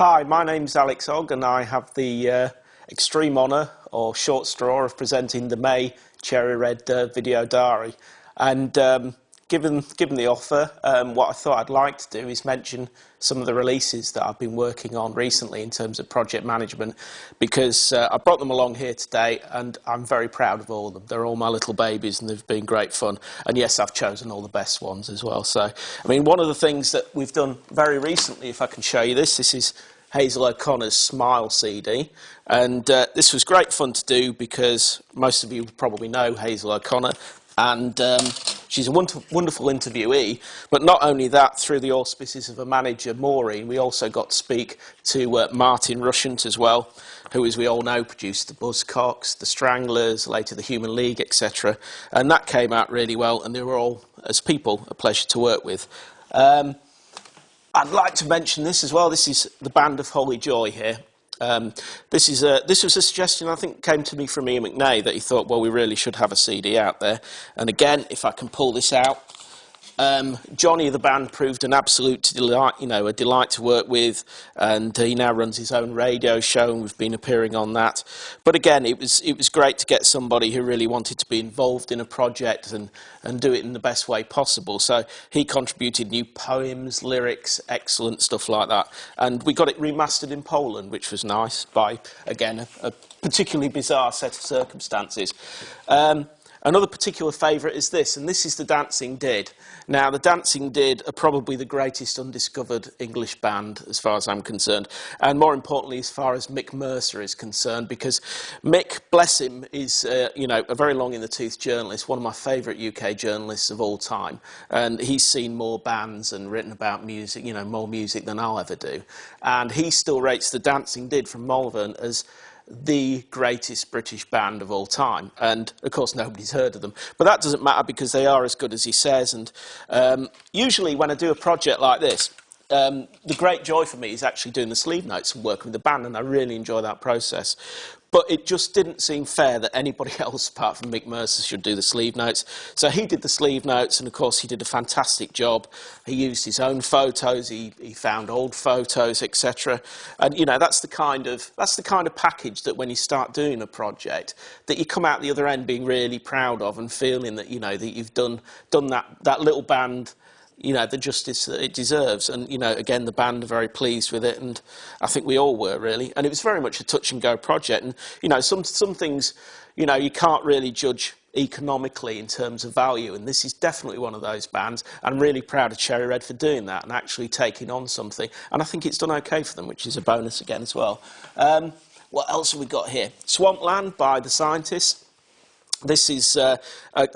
Hi, my name's Alex Ogg and I have the extreme honour or short straw of presenting the May Cherry Red Video Diary. And given the offer, what I thought I'd like to do is mention some of the releases that I've been working on recently in terms of project management, because I brought them along here today and I'm very proud of all of them. They're all my little babies and they've been great fun. And yes, I've chosen all the best ones as well. So, I mean, one of the things that we've done very recently, if I can show you this is Hazel O'Connor's Smile CD, and this was great fun to do because most of you probably know Hazel O'Connor, and she's a wonderful interviewee. But not only that, through the auspices of a manager, Maureen, we also got to speak to Martin Rushent as well, who, as we all know, produced the Buzzcocks, the Stranglers, later the Human League, etc. And that came out really well, and they were all, as people, a pleasure to work with. I'd like to mention this as well. This is the Band of Holy Joy here. This was a suggestion, I think, came to me from Ian McNay, that he thought, well, we really should have a CD out there. And again, if I can pull this out, Johnny of the band proved an absolute delight, a delight to work with, and he now runs his own radio show, and we've been appearing on that. But again, it was great to get somebody who really wanted to be involved in a project and do it in the best way possible. So he contributed new poems, lyrics, excellent stuff like that, and we got it remastered in Poland, which was nice by, again, a particularly bizarre set of circumstances. Another particular favourite is this, and this is the Dancing Did. Now, the Dancing Did are probably the greatest undiscovered English band, as far as I'm concerned, and more importantly, as far as Mick Mercer is concerned, because Mick, bless him, is a very long-in-the-tooth journalist, one of my favourite UK journalists of all time, and he's seen more bands and written about music, more music than I'll ever do, and he still rates the Dancing Did from Malvern as the greatest British band of all time, and of course nobody's heard of them, but that doesn't matter because they are as good as he says. And usually when I do a project like this, the great joy for me is actually doing the sleeve notes and working with the band, and I really enjoy that process. But it just didn't seem fair that anybody else apart from Mick Mercer should do the sleeve notes. So he did the sleeve notes, and of course he did a fantastic job. He used his own photos, he found old photos, etc. And that's the kind of package that when you start doing a project, that you come out the other end being really proud of and feeling that that you've done that little band the justice that it deserves. And, again, the band are very pleased with it, and I think we all were, really. And it was very much a touch-and-go project. And, some things, you can't really judge economically in terms of value, and this is definitely one of those bands. I'm really proud of Cherry Red for doing that and actually taking on something. And I think it's done okay for them, which is a bonus again as well. What else have we got here? Swampland by The Scientists. This is a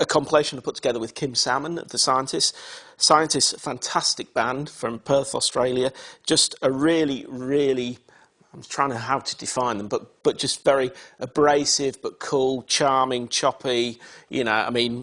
compilation I put together with Kim Salmon of The Scientists. Scientists, a fantastic band from Perth, Australia. Just a really, really, I'm trying to how to define them, but just very abrasive, but cool, charming, choppy,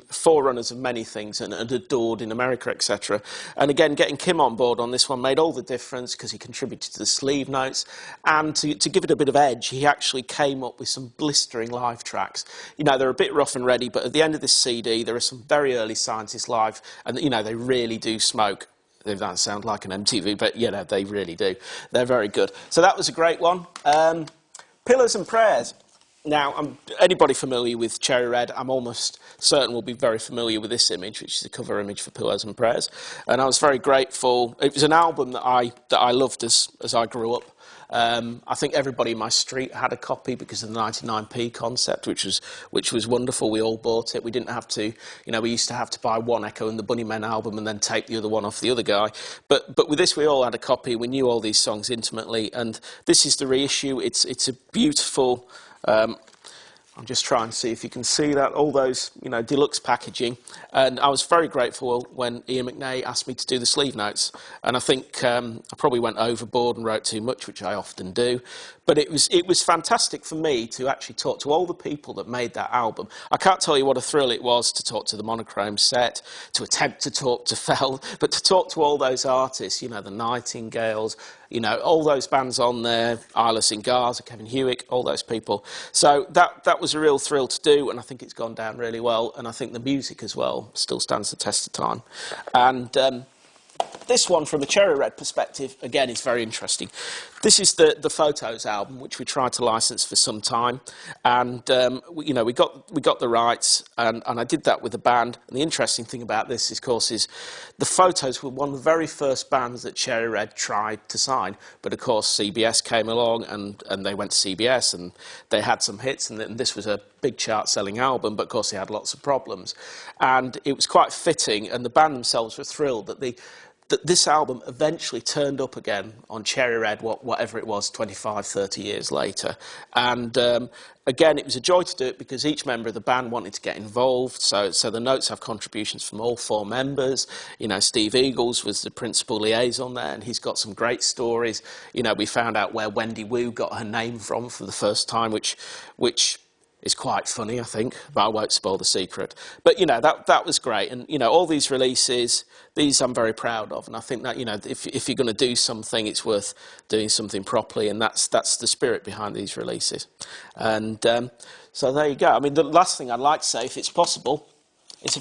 forerunners of many things and adored in America, etc. And again, getting Kim on board on this one made all the difference because he contributed to the sleeve notes. And to give it a bit of edge, he actually came up with some blistering live tracks. They're a bit rough and ready, but at the end of this CD, there are some very early Scientists live, and they really do smoke. They don't sound like an MTV, but they really do. They're very good. So that was a great one. Pillars and Prayers. Now, anybody familiar with Cherry Red, I'm almost certain will be very familiar with this image, which is the cover image for Pillars and Prayers. And I was very grateful. It was an album that I loved as I grew up. I think everybody in my street had a copy because of the 99p concept, which was wonderful. We all bought it. We didn't have to, we used to have to buy one Echo and the Bunnymen album and then tape the other one off the other guy. But with this, we all had a copy. We knew all these songs intimately, and this is the reissue. It's a beautiful. I'm just trying to see if you can see that, all those, deluxe packaging. And I was very grateful when Ian McNay asked me to do the sleeve notes. And I think I probably went overboard and wrote too much, which I often do. But it was fantastic for me to actually talk to all the people that made that album. I can't tell you what a thrill it was to talk to the Monochrome set, to attempt to talk to Feld, but to talk to all those artists, the Nightingales, all those bands on there, Isla in Gaza, Kevin Hewitt, all those people. So that was a real thrill to do, and I think it's gone down really well, and I think the music as well still stands the test of time. And this one, from a Cherry Red perspective, again, is very interesting. This is the Photos album, which we tried to license for some time, and we got the rights, and I did that with the band. And the interesting thing about this, of course, is the Photos were one of the very first bands that Cherry Red tried to sign, but of course CBS came along, and they went to CBS, and they had some hits, and this was a big chart-selling album, but of course they had lots of problems, and it was quite fitting, and the band themselves were thrilled that this album eventually turned up again on Cherry Red, whatever it was, 25, 30 years later. And again, it was a joy to do it because each member of the band wanted to get involved. So the notes have contributions from all 4 members. You know, Steve Eagles was the principal liaison there, and he's got some great stories. You know, we found out where Wendy Wu got her name from for the first time, which is quite funny, I think, but I won't spoil the secret. But, you know, that was great. And, you know, all these releases, these I'm very proud of. And I think that, you know, if you're going to do something, it's worth doing something properly. And that's the spirit behind these releases. And so there you go. I mean, the last thing I'd like to say, if it's possible, is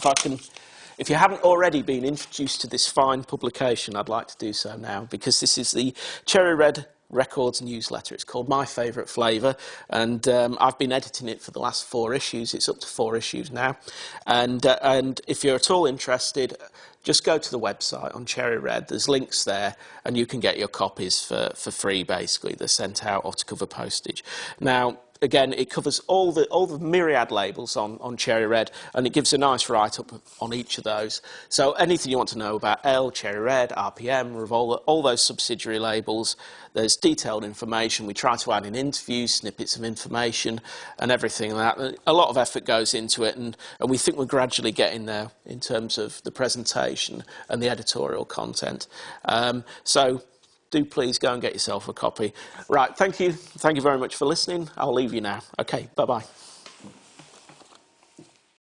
if you haven't already been introduced to this fine publication, I'd like to do so now, because this is the Cherry Red Records newsletter. It's called My Favourite Flavour, and I've been editing it for the last 4 issues. It's up to 4 issues now, and if you're at all interested, just go to the website on Cherry Red. There's links there, and you can get your copies for free. Basically, they're sent out off to cover postage. Now, again, it covers all the myriad labels on Cherry Red, and it gives a nice write-up on each of those. So anything you want to know about Elle, Cherry Red, RPM, Revolver, all those subsidiary labels, there's detailed information. We try to add in interviews, snippets of information, and everything like that. A lot of effort goes into it, and we think we're gradually getting there in terms of the presentation and the editorial content. So do please go and get yourself a copy. Right, thank you. Thank you very much for listening. I'll leave you now. Okay, bye-bye.